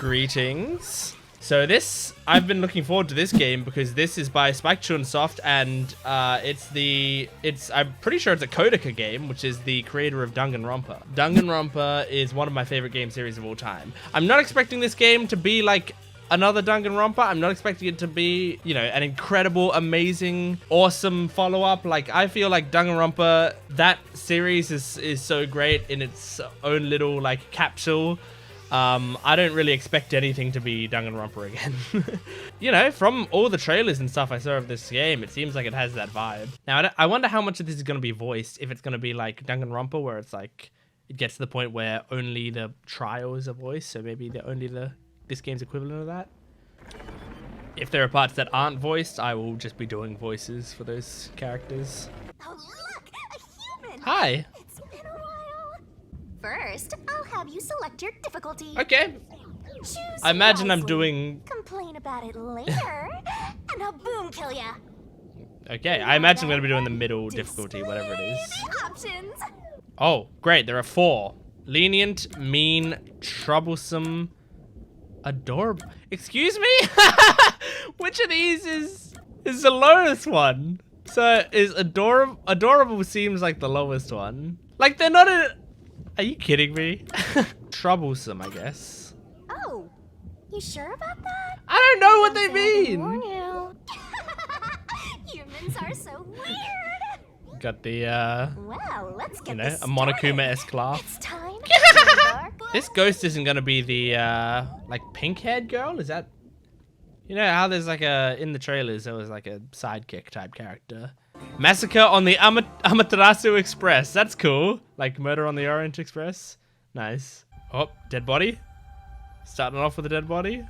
Greetings. So this, I've been looking forward to this game because this is by Spike Chunsoft, and I'm pretty sure it's a Kodoka game, which is the creator of Danganronpa. Danganronpa is one of my favorite game series of all time. I'm not expecting this game to be like another Danganronpa. I'm not expecting it to be, you know, an incredible, amazing, awesome follow-up. Like, I feel like Danganronpa, that series is so great in its own little, like, capsule. I don't really expect anything to be Danganronpa again. You know, from all the trailers and stuff I saw of this game, it seems like it has that vibe. Now, I wonder how much of this is going to be voiced, if it's going to be like Danganronpa, where it's like, it gets to the point where only the trials are voiced, so maybe this game's equivalent of that. If there are parts that aren't voiced, I will just be doing voices for those characters. Oh, look! A human! Hi! It's been a while. First, I'll have you select your difficulty. Okay. Choose I imagine wisely. I'm doing... Complain about it later, and I'll boom kill ya. Okay, I imagine I'm going to be doing the middle difficulty, whatever it is. Display options. Oh, great. There are 4. Lenient, mean, troublesome, adorable. Excuse me? Which of these is the lowest one? So is adorable seems like the lowest one. Like they're not a... Are you kidding me? Troublesome, I guess. Oh, you sure about that? I don't know what they mean. Warn you. Humans are so weird. Got the Well, let's get you know, this a Monokuma-esque laugh. It's time to embark. This ghost isn't gonna be the like pink-haired girl, is that? You know how there's like in the trailers there was like a sidekick type character. Massacre on the Amaterasu Express. That's cool. Like Murder on the Orient Express. Nice. Oh, dead body. Starting off with a dead body.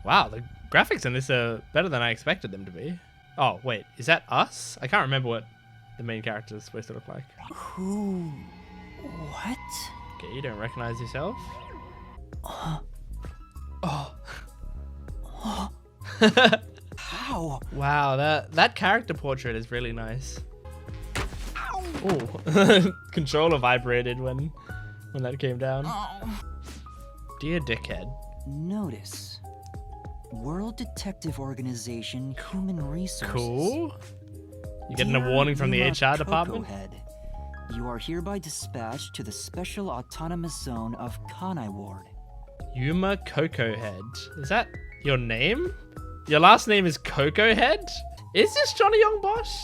Wow, the graphics in this are better than I expected them to be. Oh, wait, is that us? I can't remember what the main character is supposed to look like. Who? What? Okay, you don't recognize yourself? Oh. How? Wow, that character portrait is really nice. Oh, controller vibrated when that came down. Oh. Dear dickhead. Notice. World Detective Organization Human Resources. Cool. You getting a Dear warning from the Yuma HR department? Kokohead, you are hereby dispatched to the Special Autonomous Zone of Kanai Ward. Yuma Kokohead. Is that your name? Your last name is Kokohead? Is this Johnny Young Bosch?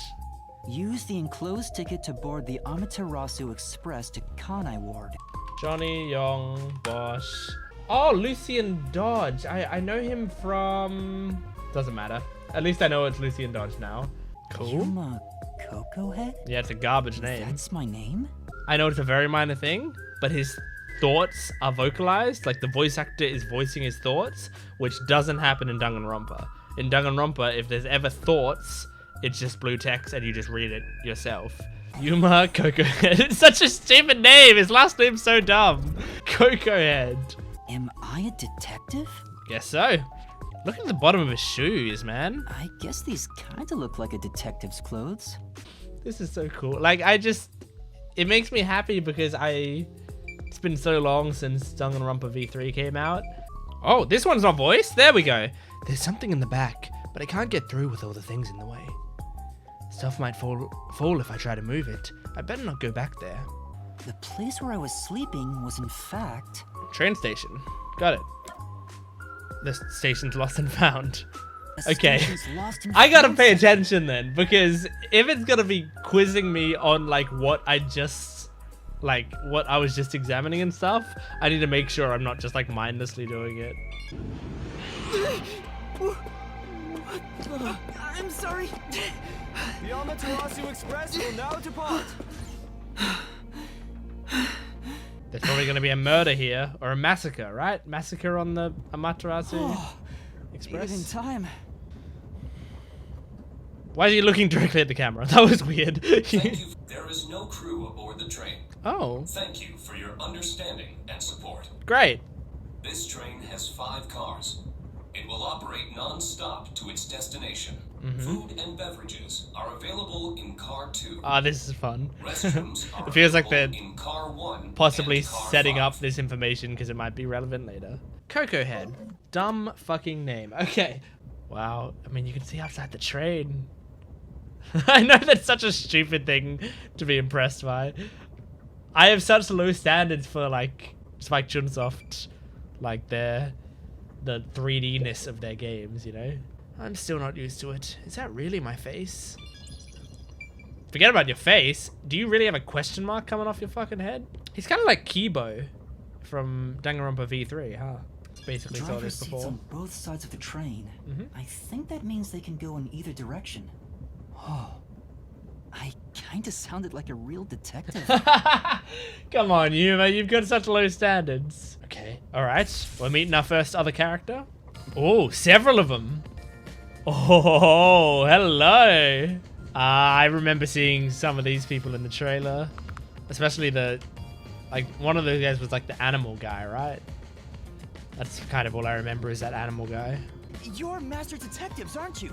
Use the enclosed ticket to board the Amaterasu Express to Kanai Ward. Johnny Young Bosch. Oh, Lucian Dodge. I know him from... Doesn't matter. At least I know it's Lucian Dodge now. Cool. Yuma Kokohead? Yeah, it's a garbage name. That's my name? I know it's a very minor thing, but his thoughts are vocalized. Like the voice actor is voicing his thoughts, which doesn't happen in Danganronpa. In Danganronpa, if there's ever thoughts, it's just blue text and you just read it yourself. Yuma Kokohead. It's such a stupid name. His last name's so dumb. Kokohead. Am I a detective? Guess so. Look at the bottom of his shoes, man. I guess these kinda look like a detective's clothes. This is so cool. Like, it makes me happy because it's been so long since Danganronpa V3 came out. Oh, this one's not voiced? There we go. There's something in the back, but I can't get through with all the things in the way. Stuff might fall if I try to move it. I better not go back there. The place where I was sleeping was in fact... Train station. Got it. The station's lost and found. a Okay. station's lost and I gotta found pay section. attention then, because if it's gonna be quizzing me on like what I was just examining and stuff, I need to make sure I'm not just like mindlessly doing it. I'm sorry. The Amaterasu Express will now depart. There's probably gonna be a murder here, or a massacre, right? Massacre on the Amaterasu Made it in Express. time. Why are you looking directly at the camera? That was weird. Thank you. There is no crew aboard the train. Oh, Thank you for your understanding and support. great. This train has 5 cars. It will operate non-stop to its destination. Food and beverages are available in car 2. Ah, this is fun. Restrooms are It feels like available they're in car 1 possibly and car setting 5. up this information because it might be relevant later. Kokohead. Dumb fucking name. Okay. Wow. I mean, you can see outside the train. I know that's such a stupid thing to be impressed by. I have such low standards for like Spike Chunsoft, like the 3D-ness of their games, you know? I'm still not used to it. Is that really my face? Forget about your face. Do you really have a question mark coming off your fucking head? He's kind of like Kibo from Danganronpa V3, huh? Basically saw Driver this seats before. on both sides of the train. I think that means they can go in either direction. Oh, I kind of sounded like a real detective. Come on, Yuma, you've got such low standards. Okay, all right. We're meeting our first other character. Oh, several of them. Oh, hello. I remember seeing some of these people in the trailer, especially like one of those guys was like the animal guy, right? That's kind of all I remember is that animal guy. You're master detectives, aren't you?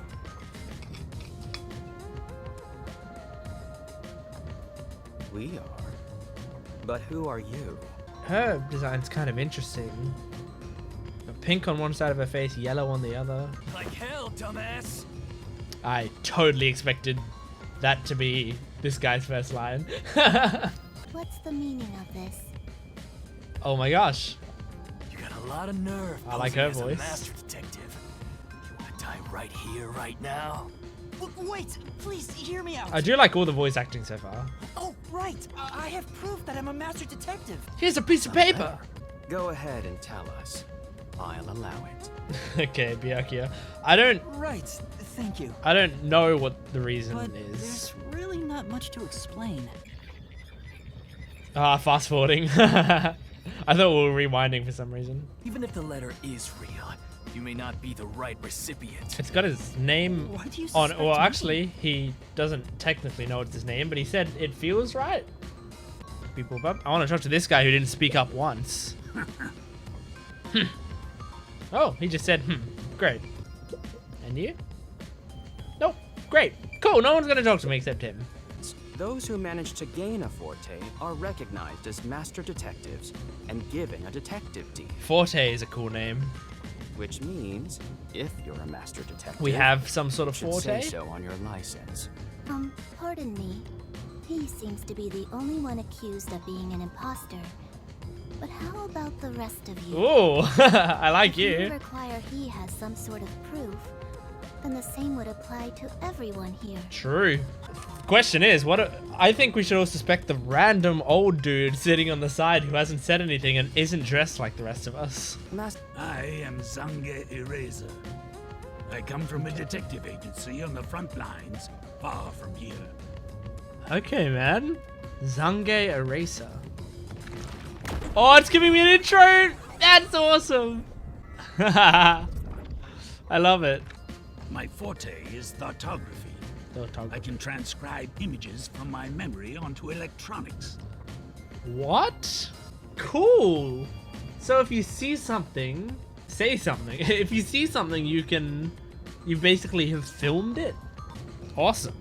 We are. But who are you? Her design's kind of interesting. Pink on one side of her face, yellow on the other. Like hell, dumbass. I totally expected that to be this guy's first line. What's the meaning of this? Oh my gosh. You got a lot of nerve. I like posing her as a voice. master detective. You wanna die right here, right now? Wait, please hear me out. I do like all the voice acting so far. Oh, right. I have proof that I'm a master detective. Here's a piece of paper. Go ahead and tell us. I'll allow it. Okay, Byakuya. I don't Right, thank you. know what the reason But is. there's really not much to explain. Fast forwarding. I thought we were rewinding for some reason. Even if the letter is real, you may not be the right recipient. It's got his name Why do you on. suspect Well, me? actually, he doesn't technically know it's his name, but he said it feels right. People, I want to talk to this guy who didn't speak up once. Oh, he just said, great. And you? Nope, great. Cool, no one's gonna talk to me except him. Those who manage to gain a forte are recognized as master detectives and given a detective deed, Forte is a cool name. which means if you're a master detective, We have some sort of should forte? say so on your license. Pardon me. He seems to be the only one accused of being an imposter. But how about the rest of you? Ooh, I like If you you. require he has some sort of proof, then the same would apply to everyone here. True. Question is, I think we should all suspect the random old dude sitting on the side who hasn't said anything and isn't dressed like the rest of us. I am Zange Eraser. I come from a detective agency on the front lines, far from here. Okay, man. Zange Eraser. Oh, it's giving me an intro! That's awesome! I love it. My forte is thoughtography. I can transcribe images from my memory onto electronics. What? Cool. So if you see something, say something. If you see something, you basically have filmed it. Awesome.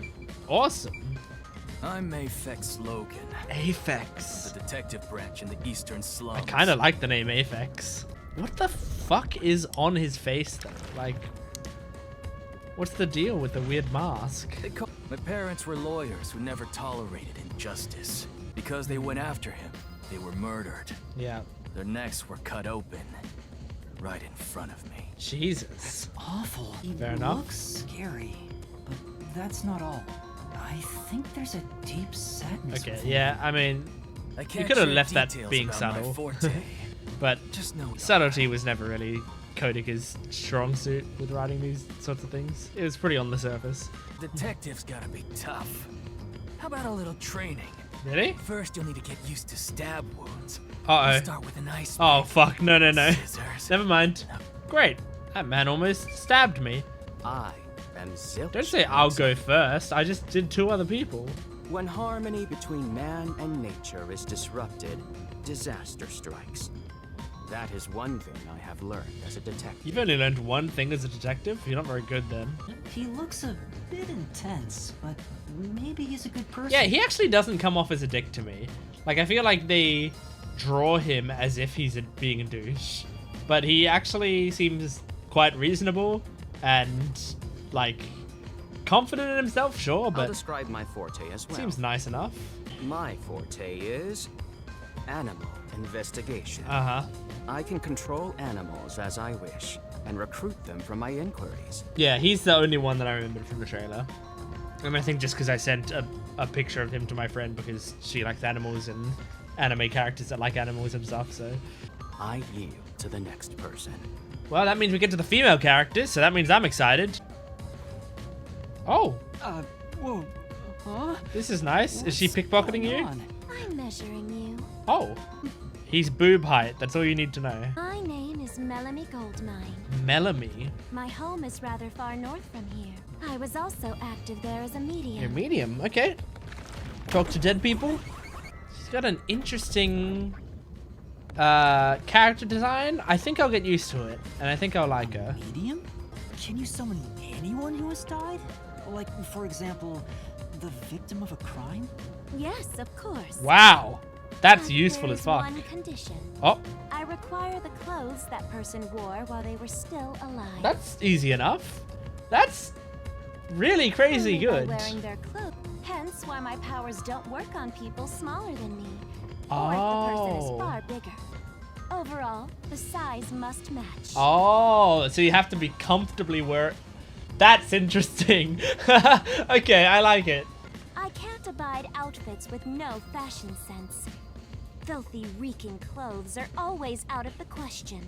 Awesome. I'm aphex Logan, Aphex. the detective branch in the eastern slums. I kind of like the name Aphex. What the fuck is on his face though? Like, what's the deal with the weird mask? My parents were lawyers who never tolerated injustice. Because they went after him, they were murdered. Yeah. Their necks were cut open, right in front of me. Jesus. Awful. He Fair enough. looks scary, but that's not all. I think there's a deep sadness. Okay, with him. yeah, I mean, I you can't could have share left that details being about my subtle. forte. But Just know subtlety was never really Kodaka's strong suit with writing these sorts of things. It was pretty on the surface. detectives gotta be tough. How about a little training? Really? First, you'll need to get used to stab wounds. Uh-oh. You start with an ice Oh, fuck. No, no, no. scissors. Never mind. Great. That man almost stabbed me. I am Zilch. Don't say I'll go first. I just did 2 other people. When harmony between man and nature is disrupted, disaster strikes. That is one thing I have learned as a detective. You've only learned one thing as a detective. You're not very good then. He looks a bit intense, but maybe he's a good person. Yeah, he actually doesn't come off as a dick to me. Like, I feel like they draw him as if he's being a douche. but he actually seems quite reasonable and like confident in himself, sure, I'll but describe my forte as well. seems nice enough. My forte is animal investigation. Uh-huh. I can control animals as I wish and recruit them from my inquiries. Yeah, he's the only one that I remembered from the trailer. And I think just because I sent a picture of him to my friend because she likes animals and anime characters that like animals and stuff, so. I yield to the next person. Well, that means we get to the female characters, so that means I'm excited. Oh, Whoa. Huh? this is nice. Is she What's pickpocketing going you? on? I'm measuring you. Oh. He's boob height. That's all you need to know. My name is Melami Goldmine. Melami. My home is rather far north from here. I was also active there as a medium. You're medium. Okay. Talk to dead people. She's got an interesting character design. I think I'll get used to it, and I think I'll like her. Medium? Can you summon anyone who has died? Like, for example, the victim of a crime? Yes, of course. Wow. That's But useful as there's fuck. one condition. Oh, I require the clothes that person wore while they were still alive. that's easy enough. That's really crazy Only by good. wearing their clothes. Hence why my powers don't work on people smaller than me. Or Oh. if the person is far bigger. Overall, the size must match. Oh, so you have to be comfortably wear. That's interesting. Okay, I like it. I can't abide outfits with no fashion sense. Filthy, reeking clothes are always out of the question.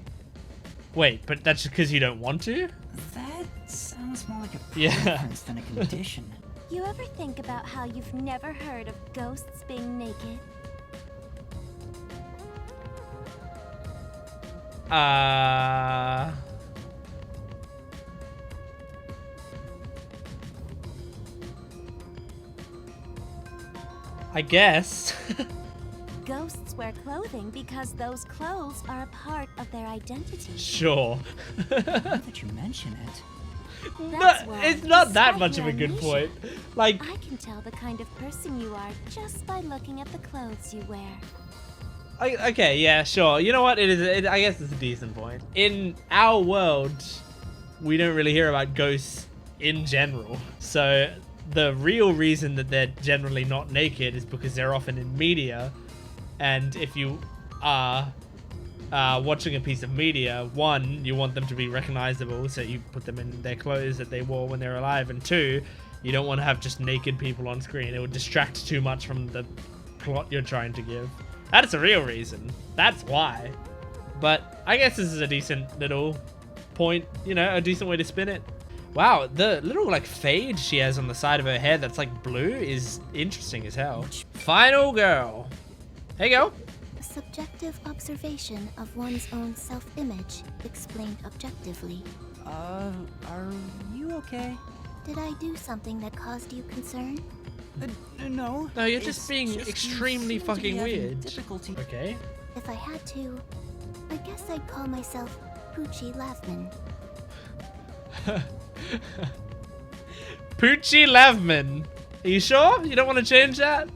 Wait, but that's just because you don't want to? That sounds more like a Yeah. preference than a condition. You ever think about how you've never heard of ghosts being naked? I guess. Ghosts wear clothing because those clothes are a part of their identity. Sure. Now that you mention it, That's No, why, it's not that despite much of your a good amnesia, point. Like, I can tell the kind of person you are just by looking at the clothes you wear. okay, yeah, sure. You know what? I guess it's a decent point. In our world, we don't really hear about ghosts in general. So the real reason that they're generally not naked is because they're often in media. And if you are watching a piece of media, one, you want them to be recognizable, so you put them in their clothes that they wore when they were alive. And two, you don't want to have just naked people on screen. It would distract too much from the plot you're trying to give. That's a real reason. That's why. But I guess this is a decent little point, you know, a decent way to spin it. Wow, the little like fade she has on the side of her hair that's like blue is interesting as hell. Final girl. Hey, go. Subjective observation of one's own self-image, explained objectively. are you okay? Did I do something that caused you concern? No. No, you're just It's being you extremely seem to be fucking having weird. Difficulty. Okay. If I had to, I guess I'd call myself Pucci lavmin. Pucci Lavmin. Are you sure? You don't want to change that?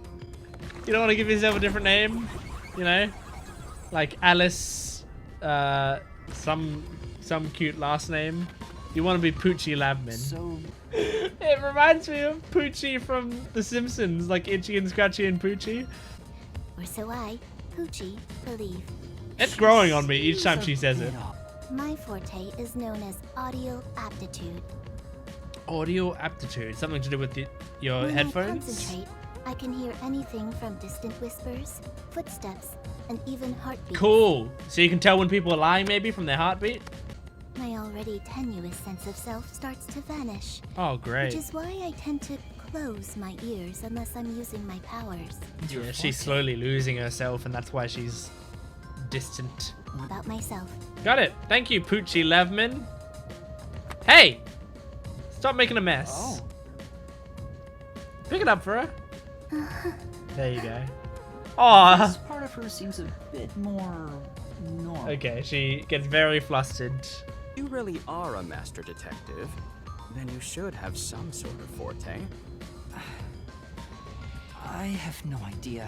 You don't want to give yourself a different name? You know? Like Alice, some cute last name. You want to be Pucci Lavmin. So, It reminds me of Pucci from The Simpsons, like Itchy and Scratchy and Pucci. Or so I, Pucci, believe. It's growing on me each time she says it. My forte is known as audio aptitude. Audio aptitude, something to do with your When I headphones? concentrate, I can hear anything from distant whispers, footsteps, and even heartbeats. Cool. So you can tell when people are lying maybe from their heartbeat? My already tenuous sense of self starts to vanish, Oh, great. which is why I tend to close my ears unless I'm using my powers. Yeah, she's slowly losing herself, and that's why she's distant. About myself. Got it. Thank you, Pucci Lavmin. Hey! Stop making a mess. Oh. Pick it up for her. There you go. Aw. This part of her seems a bit more normal. Okay, she gets very flustered. You really are a master detective. Then you should have some sort of forte. I have no idea.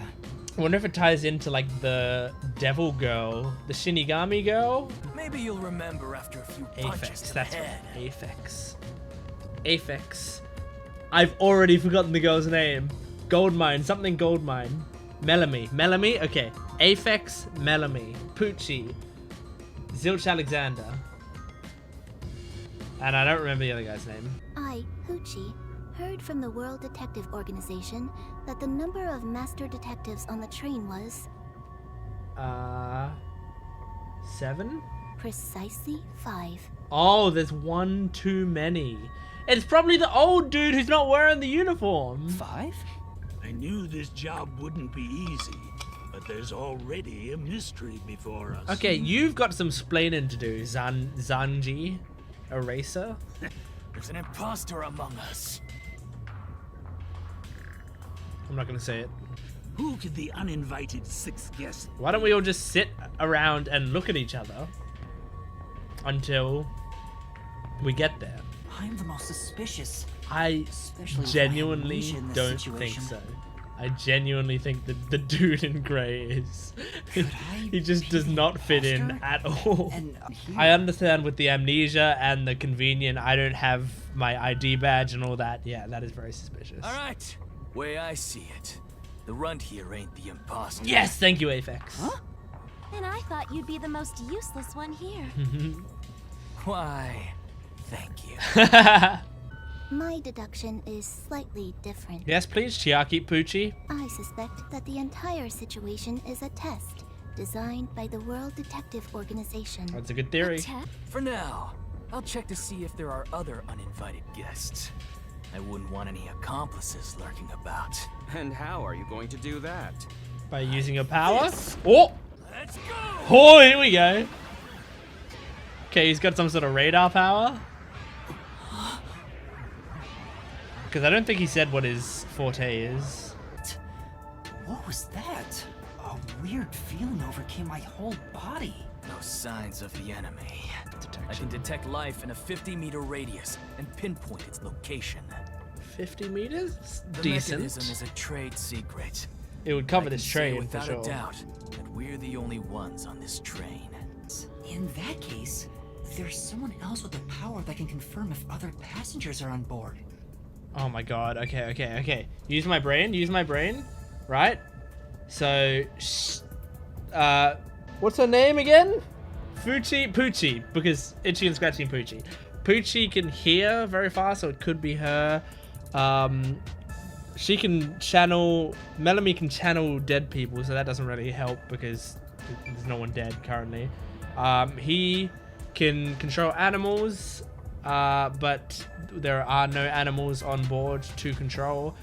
I wonder if it ties into like the devil girl, the Shinigami girl. Maybe you'll remember after a few punches Aphex, to the that's head. right. Aphex. Aphex. I've already forgotten the girl's name. Goldmine, something Goldmine. Melami. Melami? Okay. Aphex, Melami. Pucci. Zilch Alexander. And I don't remember the other guy's name. I, Pucci, heard from the World Detective Organization that the number of master detectives on the train was 7? precisely 5. Oh, there's one too many. It's probably the old dude who's not wearing the uniform. 5? I knew this job wouldn't be easy, but there's already a mystery before us. Okay, you've got some splaining to do, Zange. Eraser. There's an imposter among us. I'm not gonna say it. Who could the uninvited sixth guest Why don't we all just sit around and look at each other until we get there? I'm the most suspicious. I Especially with my genuinely amnesia in this don't situation. think so. I genuinely think that the dude in grey is... I he just be does the not fit in imposter? at all. And here, I understand with the amnesia and the convenient, I don't have my ID badge and all that. Yeah, that is very suspicious. All right. Way I see it, the runt here ain't the imposter. Yes, thank you, Aphex. Huh? And I thought you'd be the most useless one here. Why, thank you. My deduction is slightly different. Yes, please, Chiaki Pucci. I suspect that the entire situation is a test designed by the World Detective Organization. That's a good theory. For now, I'll check to see if there are other uninvited guests. I wouldn't want any accomplices lurking about. And how are you going to do that? By using your power. Oh! Let's go! Oh, here we go. Okay, he's got some sort of radar power. Because I don't think he said what his forte is. what was that? A weird feeling overcame my whole body. No signs of the enemy. I can detect life in a 50-meter radius and pinpoint its location. 50 meters? The Decent. mechanism is a trade secret. It would cover I this can say train for without sure. a doubt that we're the only ones on this train. In that case, there's someone else with the power that can confirm if other passengers are on board. Oh my god. Okay. Use my brain. Right? So, what's her name again? Pucci, because Itchy and Scratchy and Pucci. Pucci can hear very fast, so it could be her. She can channel... Melami can channel dead people, so that doesn't really help because there's no one dead currently. He can control animals, but there are no animals on board to control.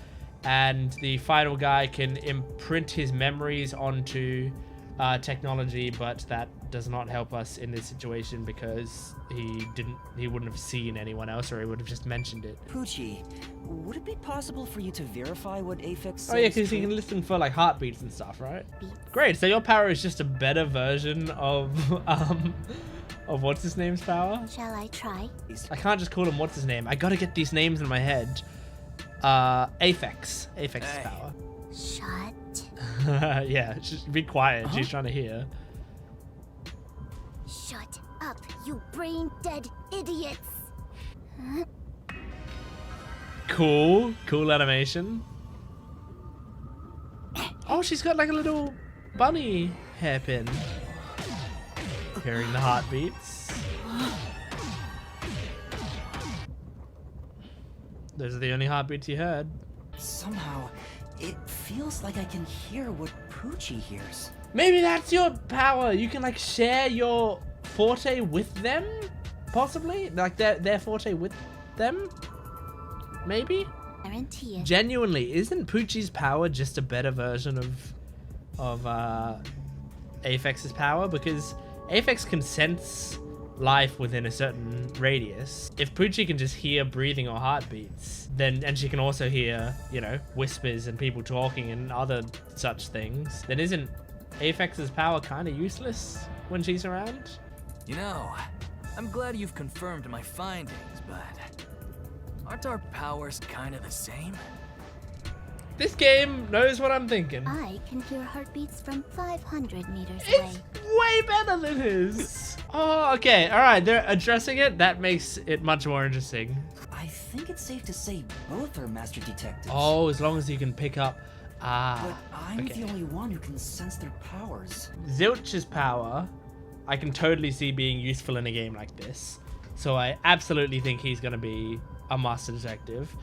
And the final guy can imprint his memories onto technology, but that does not help us in this situation because he wouldn't have seen anyone else, or he would have just mentioned it. Pucci, would it be possible for you to verify what Aphex says? Oh yeah, because he can listen for like heartbeats and stuff, right? Beats. Great. So your power is just a better version of what's his name's power. Shall I try? I can't just call him what's his name. I gotta get these names in my head. Aphex. Aphex's Hey. power. Shut. Yeah, just be quiet. She's trying to hear. Shut up, you brain-dead idiots! Cool animation. Oh, she's got like a little bunny hairpin. Hearing the heartbeats. Those are the only heartbeats you heard. Somehow, it feels like I can hear what Pucci hears. Maybe that's your power. You can like share your forte with them, possibly. Like their forte with them, maybe. Guarantee it. Genuinely, isn't Pucci's power just a better version of Aphex's power? Because Aphex can sense life within a certain radius. If Pucci can just hear breathing or heartbeats, and she can also hear, you know, whispers and people talking and other such things, then isn't Aphex's power kind of useless when she's around? You know, I'm glad you've confirmed my findings, but aren't our powers kind of the same? This game knows what I'm thinking. I can hear heartbeats from 500 meters away. It's way better than his. Oh, okay. All right. They're addressing it. That makes it much more interesting. I think it's safe to say both are master detectives. Oh, as long as you can pick up. But I'm okay. the only one who can sense their powers. Zilch's power, I can totally see being useful in a game like this. So I absolutely think he's going to be a master detective.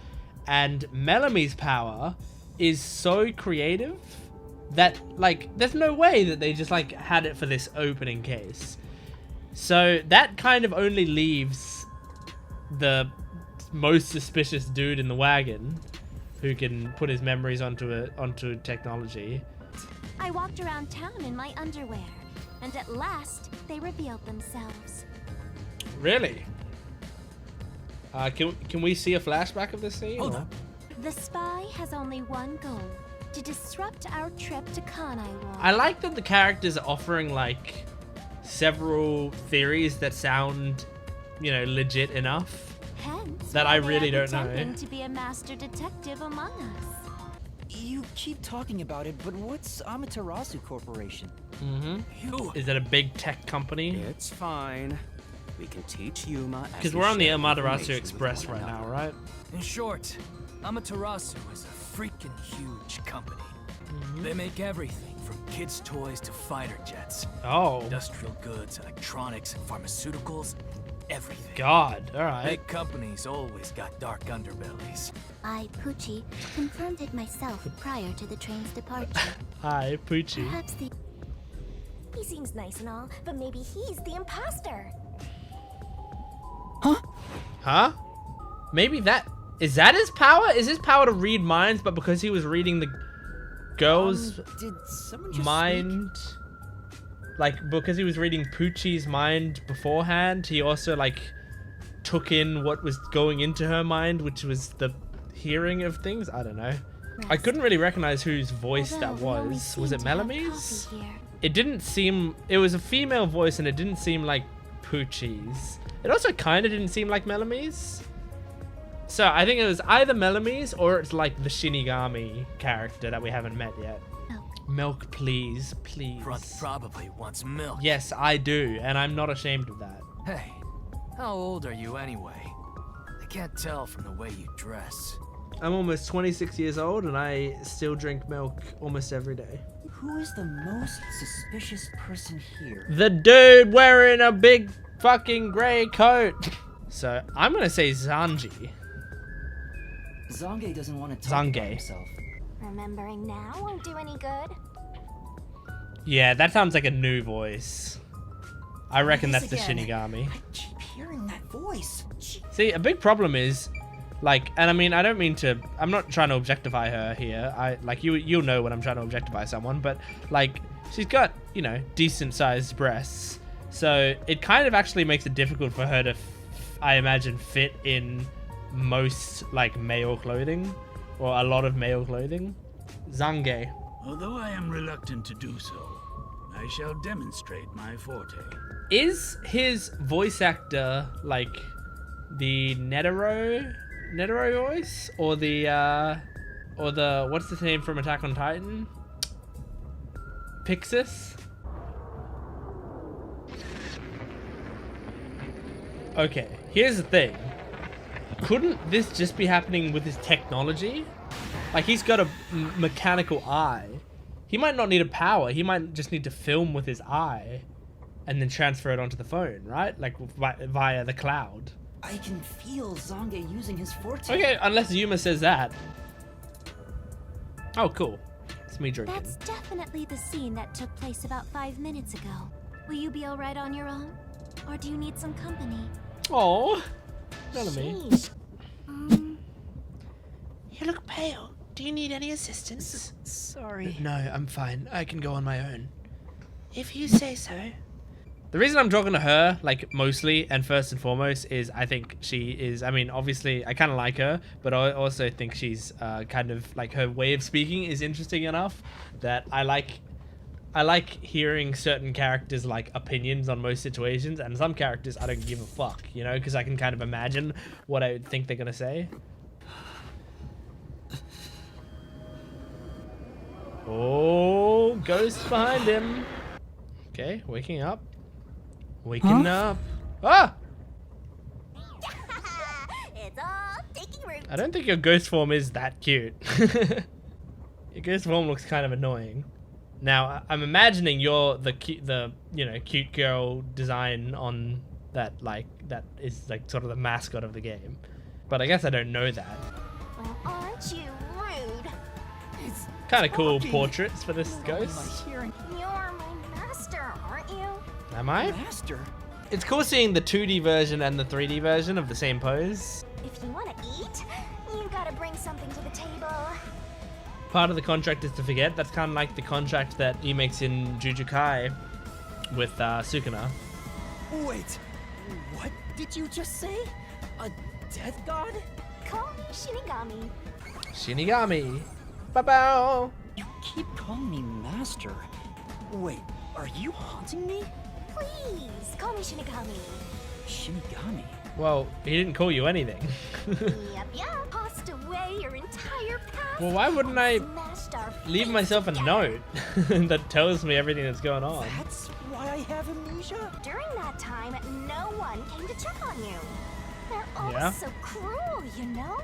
And Melami's power is so creative that, like, there's no way that they just, like, had it for this opening case. So that kind of only leaves the most suspicious dude in the wagon who can put his memories onto technology. I walked around town in my underwear, and at last they revealed themselves. Really? Can we see a flashback of this scene? Hold up. The spy has only one goal: to disrupt our trip to Kanai World. I like that the characters are offering, like, several theories that sound, you know, legit enough. Hence, that why I they really are don't know. pretending to be a master detective among us. You keep talking about it, but what's Amaterasu Corporation? You. Is that a big tech company? It's fine. We can teach Yuma. Because we're on the Amaterasu Express right now, right? In short, Amaterasu is a freaking huge company. They make everything from kids' toys to fighter jets. Oh, Industrial goods, electronics, and pharmaceuticals. Everything. God. All right. Big companies always got dark underbellies. I, Pucci, confirmed it myself prior to the train's departure. Hi, Pucci. Perhaps the... He seems nice and all, but maybe he's the imposter. Huh? Maybe that... Is that his power? Is his power to read minds, but because he was reading the girl's Did someone just mind... Like, because he was reading Pucci's mind beforehand, he also, like, took in what was going into her mind, which was the hearing of things? I don't know. I couldn't really recognize whose voice that was. Was it Melami's? It didn't seem... It was a female voice, and it didn't seem like Pucci's. It also kind of didn't seem like Melami's. So I think it was either Melami's, or it's like the Shinigami character that we haven't met yet. Milk, please, please. Front probably wants milk. Yes, I do, and I'm not ashamed of that. Hey, how old are you anyway? I can't tell from the way you dress. I'm almost 26 years old, and I still drink milk almost every day. Who is the most suspicious person here? The dude wearing a big fucking gray coat. So I'm gonna say Zange. Zange doesn't want to talk about himself. Remembering now won't do any good. Yeah, that sounds like a new voice. I reckon that's the Again. Shinigami. I keep hearing that voice. See, a big problem is, like, and I mean, I don't mean to, I'm not trying to objectify her here. You'll know when I'm trying to objectify someone, but, like, she's got, you know, decent sized breasts. So it kind of actually makes it difficult for her to, I imagine, fit in most, like, male clothing, or a lot of male clothing. Zange. Although I am reluctant to do so, I shall demonstrate my forte. Is his voice actor like the Netero voice, or the what's the name from Attack on Titan? Pixis? Okay, here's the thing. Couldn't this just be happening with his technology? Like, he's got a mechanical eye. He might not need a power. He might just need to film with his eye and then transfer it onto the phone, right? Like, via the cloud. I can feel Zange using his forte. Okay, unless Yuma says that. Oh, cool. It's me drinking. That's definitely the scene that took place about 5 minutes ago. Will you be alright on your own? Or do you need some company? Oh, none of me. Sheesh. You look pale. Do you need any assistance? Sorry. No, I'm fine. I can go on my own. If you say so. The reason I'm talking to her, like, mostly and first and foremost, is I think she is, I mean, obviously, I kind of like her, but I also think she's kind of, like, her way of speaking is interesting enough that I like hearing certain characters, like, opinions on most situations, and some characters I don't give a fuck, you know, because I can kind of imagine what I would think they're going to say. Oh, ghost behind him. Okay, waking up. Waking up. Ah! It's all taking root. I don't think your ghost form is that cute. Your ghost form looks kind of annoying. Now, I'm imagining you're the cute girl design on that, like, that is like sort of the mascot of the game. But I guess I don't know that. Well, aren't you rude? It's Kind of cool talking. portraits for this Am ghost. I hearing You're my master, aren't you? Am I? master? It's cool seeing the 2D version and the 3D version of the same pose. If you want to eat, you gotta bring something to the table. Part of the contract is to forget. That's kind of like the contract that he makes in Jujutsu Kai with Sukuna. Wait, what did you just say? A death god? Call me Shinigami. Shinigami. Ba-bow. You keep calling me master. Wait, are you haunting me? Please, call me Shinigami. Shinigami? Well, he didn't call you anything. Yep. Tossed away your entire past. Well, why wouldn't I Smashed our leave fates myself a together. note that tells me everything that's going on? That's why I have amnesia? During that time, no one came to check on you. They're all Yeah. so cruel, you know?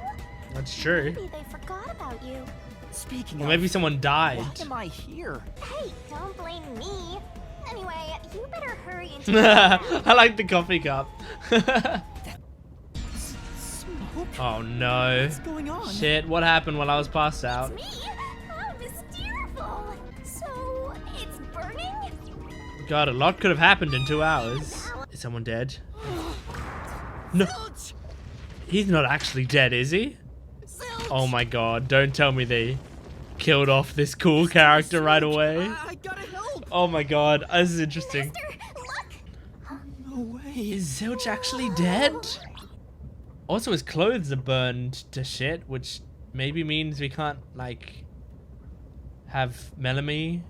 That's true. Maybe they forgot about you. Speaking Or of, maybe someone died. why am I here? Hey, don't blame me. Anyway, you better hurry into the I like the coffee cup. Smoke? Oh no. What's going on? Shit, what happened while I was passed out? me? How mysterious. So, it's burning? God, a lot could have happened in 2 hours. Is someone dead? No. Zilch! He's not actually dead, is he? Zilch! Oh my god, don't tell me they killed off this cool character right away. I gotta help! Oh my god, this is interesting. Look! No way. Is Zilch actually dead? Also, his clothes are burned to shit, which maybe means we can't, like, have melami.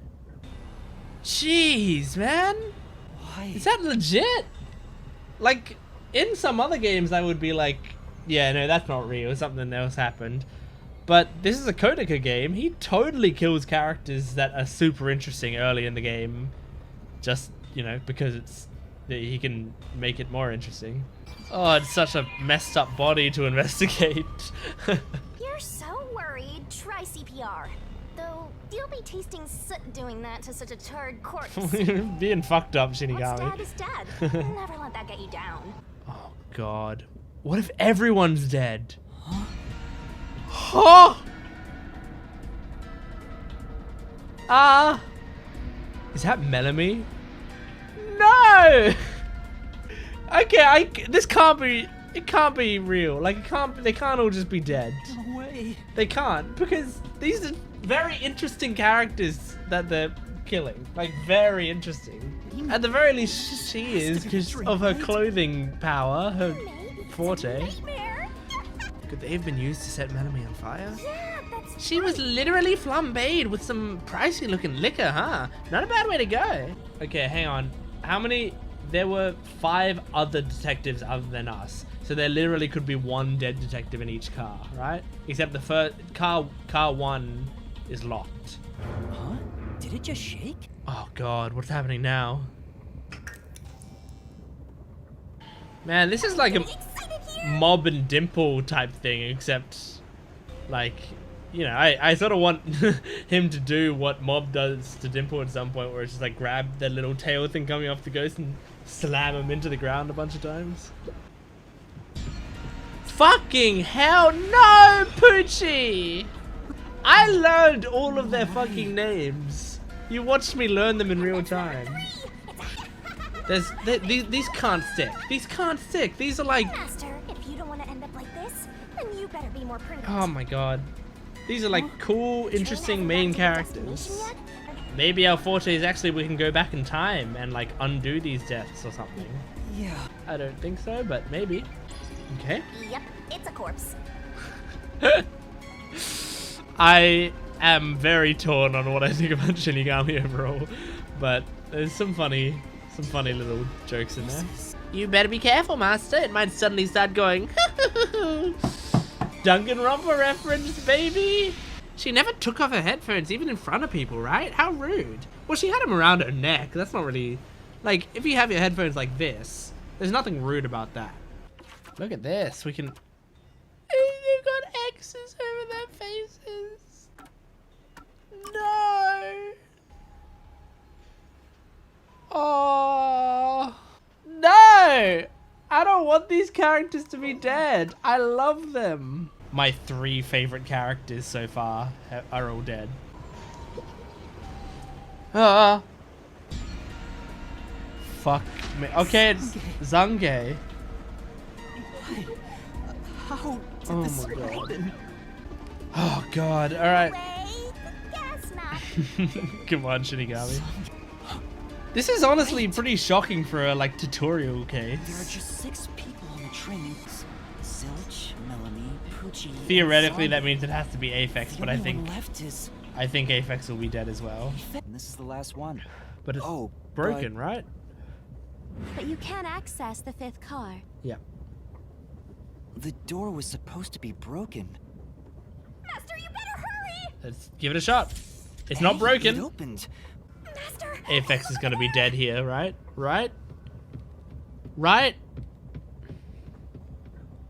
Jeez, man. Why? Is that legit? Like, in some other games, I would be like, yeah, no, that's not real. Something else happened. But this is a Kodaka game. He totally kills characters that are super interesting early in the game. Just, you know, because he can make it more interesting. Oh, it's such a messed up body to investigate. You're so worried. Try CPR. Though, you'll be tasting soot doing that to such a charred corpse. Being fucked up, What's Shinigami. dead is dead. Never let that get you down. Oh, God. What if everyone's dead? Huh? Is that melami? No! Okay, this can't be, it can't be real. Like, they can't all just be dead. No way. They can't, because these are very interesting characters that they're killing. Like, very interesting. At the very least, she is, because of her clothing power, her Maybe it's a forte. nightmare. Could they have been used to set melami on fire? Yeah, that's She was literally flambéed with some pricey looking liquor, huh? Not a bad way to go. Okay, hang on. How many? There were 5 other detectives other than us. So there literally could be 1 dead detective in each car, right? Except the first car 1 is locked. Huh? Did it just shake? Oh God, what's happening now? Man, this is like a Mob and Dimple type thing, except like, you know, I sort of want him to do what Mob does to Dimple at some point, where it's just like grab that little tail thing coming off the ghost and slam him into the ground a bunch of times. Fucking hell no, Pucci! I learned all of their fucking names. You watched me learn them in real time. These can't stick. These can't stick. These are like, Master, if you don't want to end up like this, then you better be more prudent. oh my god. These are like cool, interesting main characters. Yet? Maybe our forte is actually we can go back in time and like undo these deaths or something. Yeah. I don't think so, but maybe. Okay. Yep, it's a corpse. I am very torn on what I think about Shinigami overall, but there's some funny little jokes in there. You better be careful, Master. It might suddenly start going. Danganronpa reference, baby. She never took off her headphones, even in front of people, right? How rude. Well, she had them around her neck. That's not really... Like, if you have your headphones like this, there's nothing rude about that. Look at this. We can... They've got X's over their faces. No. Oh. No. I don't want these characters to be dead. I love them. My 3 favorite characters so far are all dead. Fuck me. Okay, it's Zange. How did Oh this my god. happen? Oh god. Alright. Wait, gas mask. Come on, Shinigami. This is honestly pretty shocking for a like tutorial case. There are just 6 people on the train. Zilch, melami, pucci. Theoretically, and that zange. means it has to be aphex, The but I only think one left is. aphex will be dead as well. And this is the last one. But it's Oh, broken, right? But you can access the 5th car. Yeah. The door was supposed to be broken. Master, you better hurry! Let's give it a shot. It's Hey, not It broken. opened. Master! aphex is gonna be dead here, right? Right? Right?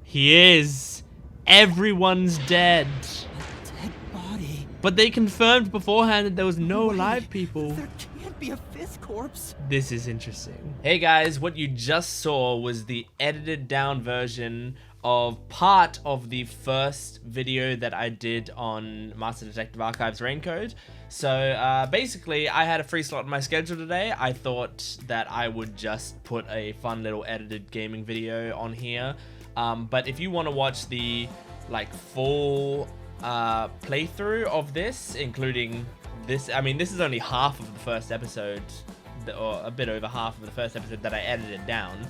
He is. Everyone's dead. A dead body. But they confirmed beforehand that there was no Wait, live people. There can't be a 5th corpse. This is interesting. Hey guys, what you just saw was the edited down version of part of the first video that I did on Master Detective Archive's raincode. So basically, I had a free slot in my schedule today. I thought that I would just put a fun little edited gaming video on here. But if you want to watch the like full playthrough of this, including this, I mean, this is only half of the first episode, or a bit over half of the first episode that I edited down.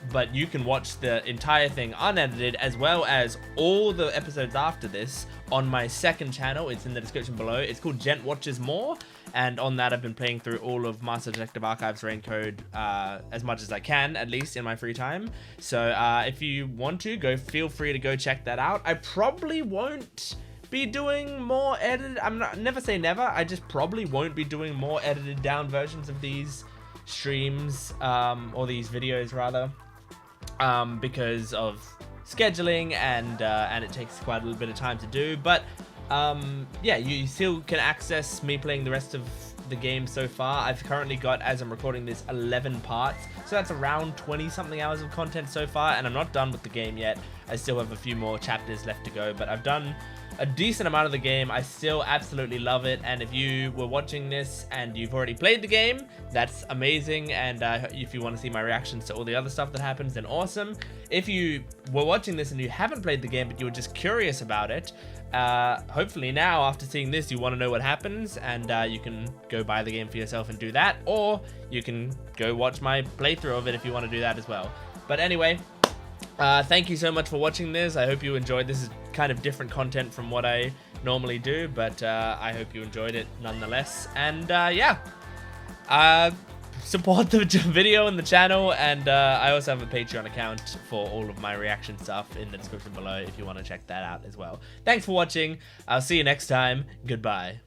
But you can watch the entire thing unedited, as well as all the episodes after this on my second channel. It's in the description below. It's called Jent Watches More, and on that I've been playing through all of Master Detective Archive's raincode as much as I can, at least in my free time. So if you want to, feel free to go check that out. I probably won't be doing more edited. Never say never. I just probably won't be doing more edited down versions of these streams, or these videos rather. Because of scheduling and it takes quite a little bit of time to do, but yeah, you still can access me playing the rest of the game so far. I've currently got, as I'm recording this, 11 parts, so that's around 20 something hours of content so far, and I'm not done with the game yet. I still have a few more chapters left to go, but I've done a decent amount of the game. I still absolutely love it, and if you were watching this and you've already played the game, that's amazing, and if you want to see my reactions to all the other stuff that happens, then awesome. If you were watching this and you haven't played the game but you were just curious about it, hopefully now, after seeing this, you want to know what happens, and you can go buy the game for yourself and do that, or you can go watch my playthrough of it if you want to do that as well. But anyway, thank you so much for watching this. I hope you enjoyed. This is kind of different content from what I normally do, but I hope you enjoyed it nonetheless. And yeah, support the video and the channel, and I also have a Patreon account for all of my reaction stuff in the description below if you want to check that out as well. Thanks for watching. I'll see you next time. Goodbye.